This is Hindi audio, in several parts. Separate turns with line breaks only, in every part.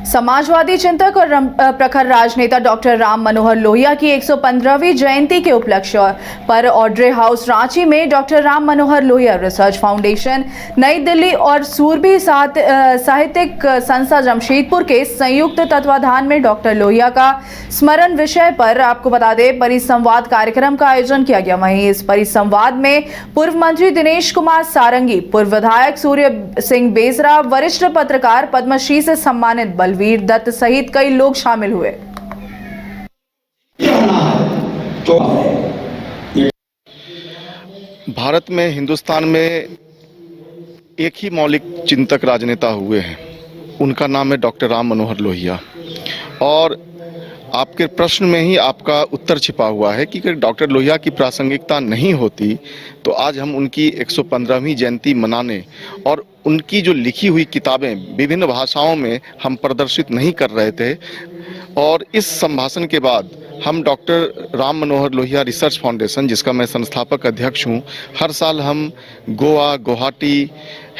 समाजवादी चिंतक और प्रखर राजनेता डॉक्टर राम मनोहर लोहिया की 115वीं जयंती के उपलक्ष्य पर ऑड्रे हाउस रांची में doctor Ram Manohar Lohia research foundation नई दिल्ली और सूरबी साहित्यिक संस्था जमशेदपुर के संयुक्त तत्वाधान में डॉक्टर लोहिया का स्मरण विषय पर आपको बता दें परिसंवाद कार्यक्रम का आयोजन किया गया। वहीं इस परिसंवाद में पूर्व मंत्री दिनेश कुमार सारंगी, पूर्व विधायक सूर्य सिंह बेसरा, वरिष्ठ पत्रकार पद्मश्री से सम्मानित बलवीर दत्त सहित कई लोग शामिल हुए।
भारत में, हिंदुस्तान में एक ही मौलिक चिंतक राजनेता हुए हैं, उनका नाम है डॉक्टर राम मनोहर लोहिया। और आपके प्रश्न में ही आपका उत्तर छिपा हुआ है कि डॉक्टर लोहिया की प्रासंगिकता नहीं होती तो आज हम उनकी 115वीं जयंती मनाने और उनकी जो लिखी हुई किताबें विभिन्न भाषाओं में हम प्रदर्शित नहीं कर रहे थे। और इस संभाषण के बाद हम doctor Ram Manohar Lohia research foundation, जिसका मैं संस्थापक अध्यक्ष हूं, हर साल हम गोवा, गुवाहाटी,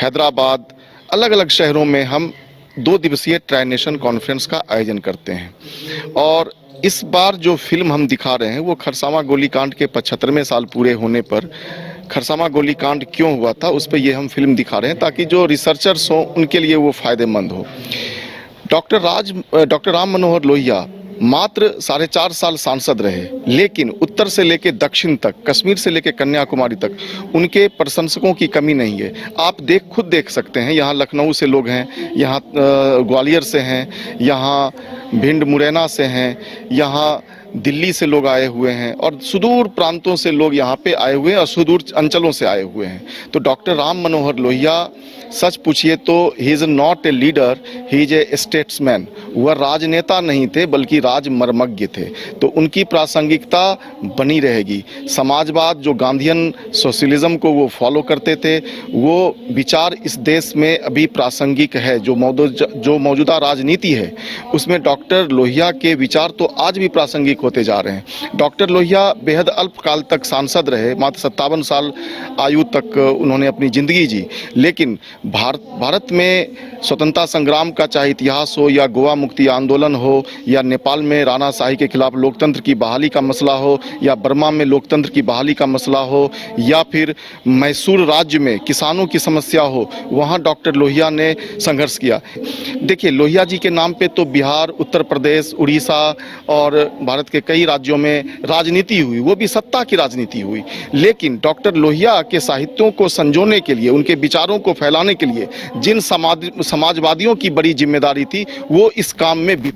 हैदराबाद, अलग अलग शहरों में हम 2 दिवसीय ट्राई नेशन कॉन्फ्रेंस का आयोजन करते हैं। और इस बार जो फिल्म हम दिखा रहे हैं वो खरसावां गोलीकांड के 75वें साल पूरे होने पर खरसावां गोलीकांड क्यों हुआ था उस पर ये हम फिल्म दिखा रहे हैं, ताकि जो रिसर्चर्स हों उनके लिए वो फायदेमंद हो। डॉक्टर राम मनोहर लोहिया मात्र 4.5 साल सांसद रहे, लेकिन उत्तर से लेकर दक्षिण तक, कश्मीर से लेकर कन्याकुमारी तक उनके प्रशंसकों की कमी नहीं है। आप खुद देख सकते हैं, यहाँ लखनऊ से लोग हैं, यहाँ ग्वालियर से हैं, यहाँ भिंड मुरैना से हैं, यहाँ दिल्ली से लोग आए हुए हैं और सुदूर प्रांतों से लोग यहाँ पे आए हुए हैं और सुदूर अंचलों से आए हुए हैं। तो डॉक्टर राम मनोहर लोहिया सच पूछिए तो he is not a leader, he is a statesman. वह राजनेता नहीं थे बल्कि राजमर्मज्ञ थे। तो उनकी प्रासंगिकता बनी रहेगी। समाजवाद, जो गांधीयन सोशलिज्म को वो फॉलो करते थे, वो विचार इस देश में अभी प्रासंगिक है। जो मौजूदा राजनीति है उसमें डॉक्टर लोहिया के विचार तो आज भी प्रासंगिक होते जा रहे हैं। डॉक्टर लोहिया बेहद अल्प काल तक सांसद रहे, मात्र 57 साल आयु तक उन्होंने अपनी जिंदगी जी। लेकिन भारत में स्वतंत्रता संग्राम का चाहे इतिहास हो, या गोवा मुक्ति आंदोलन हो, या नेपाल में राणाशाही के खिलाफ लोकतंत्र की बहाली का मसला हो, या बर्मा में लोकतंत्र की बहाली का मसला हो, या फिर मैसूर राज्य में किसानों की समस्या हो, वहाँ डॉक्टर लोहिया ने संघर्ष किया। देखिए, लोहिया जी के नाम पे तो बिहार, उत्तर प्रदेश, उड़ीसा और भारत के कई राज्यों में राजनीति हुई, वो भी सत्ता की राजनीति हुई। लेकिन डॉक्टर लोहिया के साहित्यों को संजोने के लिए, उनके विचारों को फैलाने के लिए जिन समाजवादियों की बड़ी जिम्मेदारी थी, वो इस काम में भी।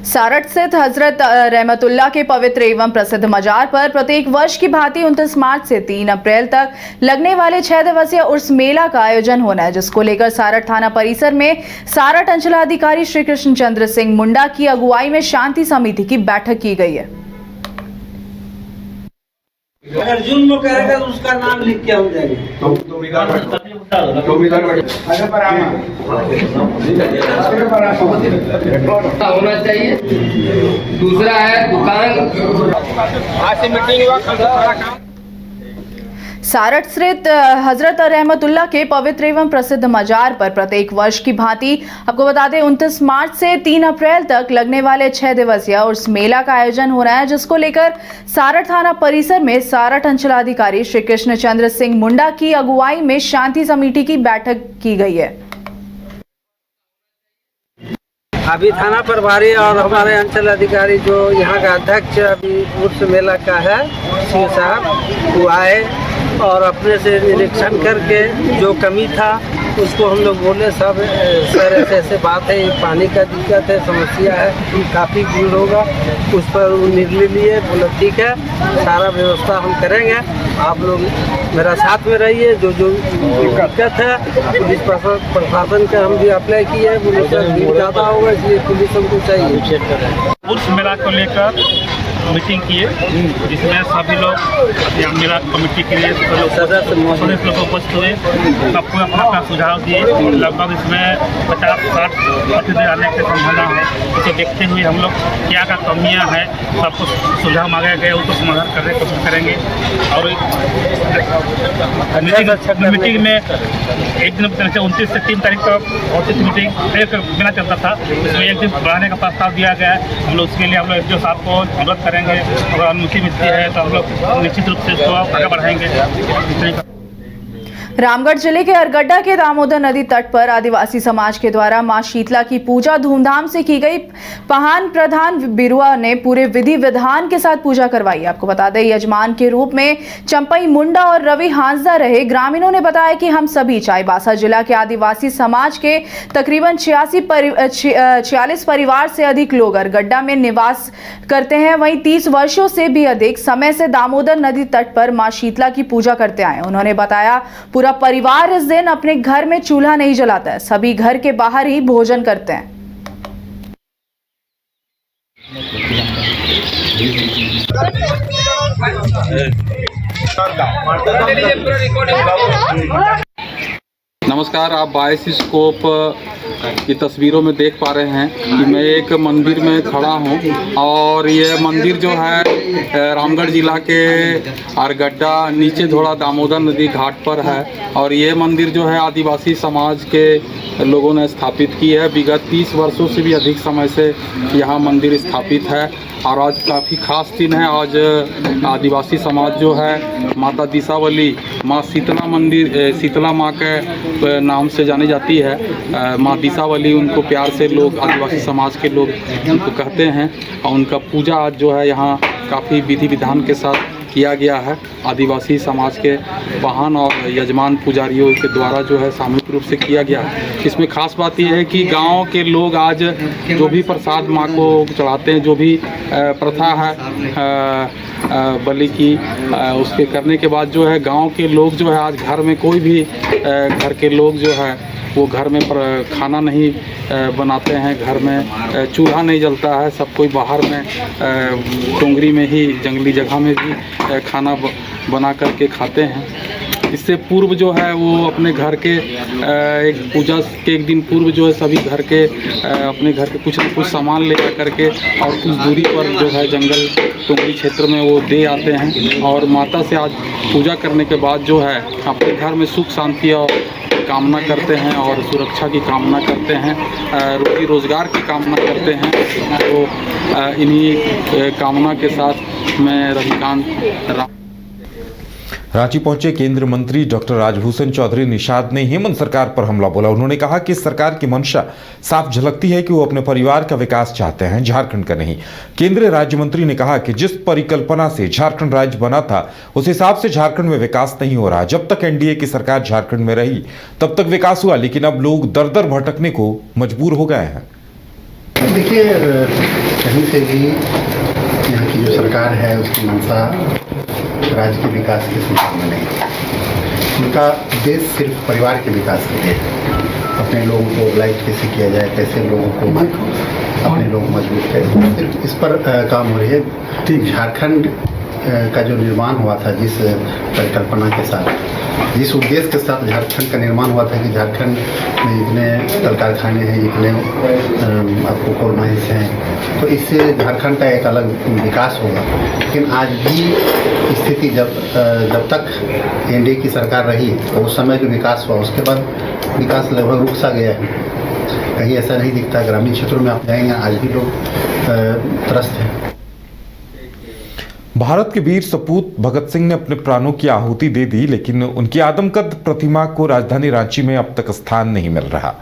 सारठ स्थित हजरत रहमतुल्लाह के पवित्र एवं प्रसिद्ध मजार पर प्रत्येक वर्ष की भांति 29 मार्च से 3 अप्रैल तक लगने वाले 6 दिवसीय उर्स मेला का आयोजन होना है, जिसको लेकर सारठ थाना परिसर में सारठ अंचलाधिकारी श्री कृष्ण चंद्र सिंह मुंडा की अगुवाई में शांति समिति की बैठक की गई है।
अगर जुल्म करेगा तो उसका नाम लिख के हो जाएगा।
होना चाहिए। दूसरा है दुकान, आज से मीटिंग हुआ, कल सारा काम।
सारठ स्थित हजरत रहमतुल्लाह के पवित्र एवं प्रसिद्ध मजार पर प्रत्येक वर्ष की भांति आपको बता दें 29 मार्च से 3 अप्रैल तक लगने वाले 6 दिवसीय उर्स मेला का आयोजन हो रहा है, जिसको लेकर सारठ थाना परिसर में सारठ अंचलाधिकारी श्री कृष्ण चंद्र सिंह मुंडा की अगुवाई में शांति समिति की बैठक की गई है।
अभी थाना प्रभारी और हमारे अंचल अधिकारी जो यहाँ का अध्यक्ष अभी उर्स मेला का है, सिंह साहब, वो आए और अपने से निरीक्षण करके जो कमी था उसको हम लोग बोले, सब सर ऐसे बात है, पानी का दिक्कत है, समस्या है, काफ़ी भीड़ होगा, उस पर वो निर्णय लिए। बोले ठीक है, सारा व्यवस्था हम करेंगे, आप लोग मेरा साथ में रहिए। जो दिक्कत है पुलिस प्रशासन का हम भी अप्लाई किए, बोले सर भीड़ ज़्यादा होगा इसलिए पुलिस हमको चाहिए।
उर्स मेला को लेकर मीटिंग किए जिसमें सभी लोग या मेरा कमेटी के लिए सदस्य लोग उपस्थित हुए, सबको अपना अपना सुझाव दिए। लगभग इसमें 50-60% आने की संभावना है। इसे देखते हुए हम लोग क्या कमियां हैं सबको सुझाव मांगे गए, उसको समाधान करने की कोशिश करेंगे। और मीटिंग में एक दिन 29 से 3 तारीख तक ऑफिस मीटिंग एक बिना चलता था, इसमें एक दिन बढ़ाने का प्रस्ताव दिया गया है। हम लोग उसके लिए हम लोग एसडीओ साहब को अनुरोध करेंगे, अगर अनुमति मिलती है तो हम लोग निश्चित रूप से इसको आगे बढ़ाएंगे।
रामगढ़ जिले के अरगड्डा के दामोदर नदी तट पर आदिवासी समाज के द्वारा मां शीतला की पूजा धूमधाम से की गई। पहान प्रधान बिरुआ ने पूरे विधि विधान के साथ पूजा करवाई। आपको बता दें, यजमान के रूप में चंपई मुंडा और रवि हांसदा रहे। ग्रामीणों ने बताया कि हम सभी चाईबासा जिला के आदिवासी समाज के तकरीबन 46 परिवार से अधिक लोग अरगड्डा में निवास करते हैं। वहीं 30 वर्षों से भी अधिक समय से दामोदर नदी तट पर मां शीतला की पूजा करते आए। उन्होंने बताया पूरा परिवार इस दिन अपने घर में चूल्हा नहीं जलाता है, सभी घर के बाहर ही भोजन करते हैं।
नमस्कार, आप बायोस्कोप की तस्वीरों में देख पा रहे हैं कि मैं एक मंदिर में खड़ा हूं और ये मंदिर जो है रामगढ़ जिला के अरगड्डा नीचे थोड़ा दामोदर नदी घाट पर है। और ये मंदिर जो है आदिवासी समाज के लोगों ने स्थापित की है। विगत 30 वर्षों से भी अधिक समय से यहाँ मंदिर स्थापित है और आज काफ़ी खास दिन है। आज आदिवासी समाज जो है माता दिशावली, माँ शीतला मंदिर, शीतला माँ के नाम से जानी जाती है। माँ दिशावली उनको प्यार से लोग आदिवासी समाज के लोग उनको कहते हैं और उनका पूजा आज जो है यहाँ काफ़ी विधि विधान के साथ किया गया है। आदिवासी समाज के वाहन और यजमान पुजारियों के द्वारा जो है सामूहिक रूप से किया गया है। इसमें खास बात यह है कि गांव के लोग आज जो भी प्रसाद माँ को चढ़ाते हैं, जो भी प्रथा है बलि की, उसके करने के बाद जो है गांव के लोग जो है आज घर में कोई भी घर के लोग जो है वो घर में खाना नहीं बनाते हैं, घर में चूल्हा नहीं जलता है। सब कोई बाहर में टोंगरी में ही, जंगली जगह में भी खाना बना करके खाते हैं। इससे पूर्व जो है वो अपने घर के एक पूजा के एक दिन पूर्व जो है सभी घर के अपने घर के कुछ न कुछ सामान ले जा करके और कुछ दूरी पर जो है जंगल टोंगरी क्षेत्र में वो दे आते हैं और माता से आज पूजा करने के बाद जो है अपने घर में सुख शांति और कामना करते हैं और सुरक्षा की कामना करते हैं, रोजी रोजगार की कामना करते हैं। तो इन्हीं कामना के साथ मैं रविकांत
रांची पहुंचे केंद्रीय मंत्री डॉक्टर राजभूषण चौधरी निषाद ने हेमंत सरकार पर हमला बोला। उन्होंने कहा कि सरकार की मंशा साफ झलकती है कि वो अपने परिवार का विकास चाहते हैं, झारखंड का नहीं। केंद्रीय राज्य मंत्री ने कहा कि जिस परिकल्पना से झारखंड राज्य बना था उस हिसाब से झारखंड में विकास नहीं हो रहा। जब तक एनडीए की सरकार झारखंड में रही तब तक विकास हुआ, लेकिन अब लोग दर दर भटकने को मजबूर हो गए हैं।
देखिए, कहीं से भी यहाँ की जो सरकार है उसकी मंशा राज्य के विकास की संभावना नहीं। उनका उद्देश्य सिर्फ परिवार के विकास के लिए, अपने लोगों को लाइट कैसे किया जाए, कैसे लोगों को अपने लोग मजबूत करें, सिर्फ इस पर काम हो रही है। ठीक झारखंड का जो निर्माण हुआ था जिस परिकल्पना के साथ, जिस उद्देश्य के साथ झारखंड का निर्माण हुआ था कि झारखंड में इतने कल कारखाने हैं, इतने आपको कोल माइंस हैं, तो इससे झारखंड का एक अलग विकास होगा। लेकिन आज भी स्थिति जब तक एनडीए की सरकार रही तो उस समय जो विकास हुआ उसके बाद विकास लगभग रुक सा गया है। कहीं ऐसा नहीं दिखता। ग्रामीण क्षेत्रों में आप जाएंगे आज भी लोग त्रस्त हैं।
भारत के वीर सपूत भगत सिंह ने अपने प्राणों की आहुति दे दी, लेकिन उनकी आदमकद प्रतिमा को राजधानी रांची में अब तक स्थान नहीं मिल रहा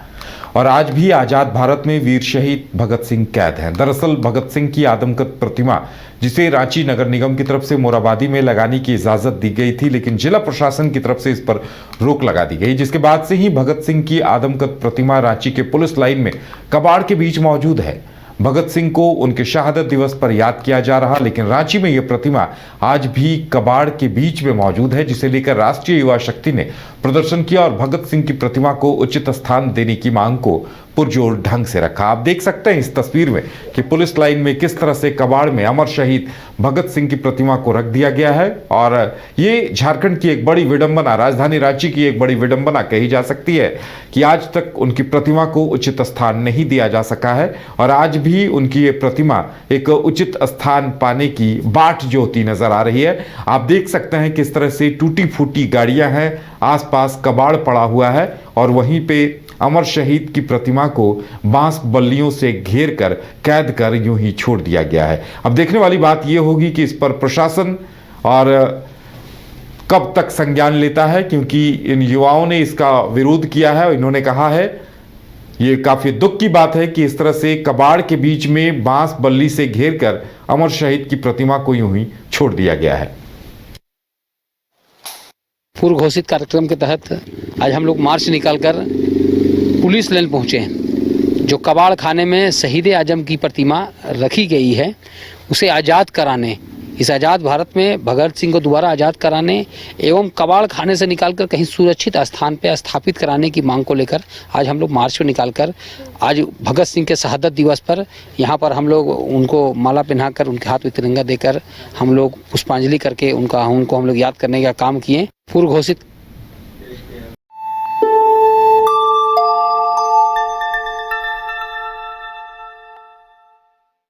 और आज भी आजाद भारत में वीर शहीद भगत सिंह कैद हैं। दरअसल भगत सिंह की आदमकद प्रतिमा, जिसे रांची नगर निगम की तरफ से मोराबादी में लगाने की इजाजत दी गई थी, लेकिन जिला प्रशासन की तरफ से इस पर रोक लगा दी गई, जिसके बाद से ही भगत सिंह की आदमकद प्रतिमा रांची के पुलिस लाइन में कबाड़ के बीच मौजूद है। भगत सिंह को उनके शहादत दिवस पर याद किया जा रहा, लेकिन रांची में यह प्रतिमा आज भी कबाड़ के बीच में मौजूद है, जिसे लेकर राष्ट्रीय युवा शक्ति ने प्रदर्शन किया और भगत सिंह की प्रतिमा को उचित स्थान देने की मांग को पुरजोर ढंग से रखा। आप देख सकते हैं इस तस्वीर में कि पुलिस लाइन में किस तरह से कबाड़ में अमर शहीद भगत सिंह की प्रतिमा को रख दिया गया है। और ये झारखंड की एक बड़ी विडंबना, राजधानी रांची की एक बड़ी विडंबना कही जा सकती है कि आज तक उनकी प्रतिमा को उचित स्थान नहीं दिया जा सका है और आज भी उनकी ये प्रतिमा एक उचित स्थान पाने की बाट जोती नजर आ रही है। आप देख सकते हैं किस तरह से टूटी फूटी गाड़ियां हैं, आसपास कबाड़ पड़ा हुआ है और वहीं पे अमर शहीद की प्रतिमा को बांस बल्लियों से घेर कर कैद कर यूं ही छोड़ दिया गया है। अब देखने वाली बात यह होगी कि इस पर प्रशासन और कब तक संज्ञान लेता है, क्योंकि इन युवाओं ने इसका विरोध किया है और इन्होंने कहा है, ये काफी दुख की बात है कि इस तरह से कबाड़ के बीच में बांस बल्ली से घेर कर अमर शहीद की प्रतिमा को यूं ही छोड़ दिया गया है।
पूर्व घोषित कार्यक्रम के तहत आज हम लोग मार्च निकालकर पुलिस लाइन पहुँचे हैं। जो कबाड़ खाने में शहीद आजम की प्रतिमा रखी गई है उसे आज़ाद कराने, इस आज़ाद भारत में भगत सिंह को दोबारा आज़ाद कराने एवं कबाड़ खाने से निकालकर कहीं सुरक्षित स्थान पर स्थापित कराने की मांग को लेकर आज हम लोग मार्च में निकालकर आज भगत सिंह के शहादत दिवस पर यहाँ पर हम लोग उनको माला पहनाकर उनके हाथ में तिरंगा देकर हम लोग पुष्पांजलि करके उनको हम लोग याद करने का काम किए। पूर्व घोषित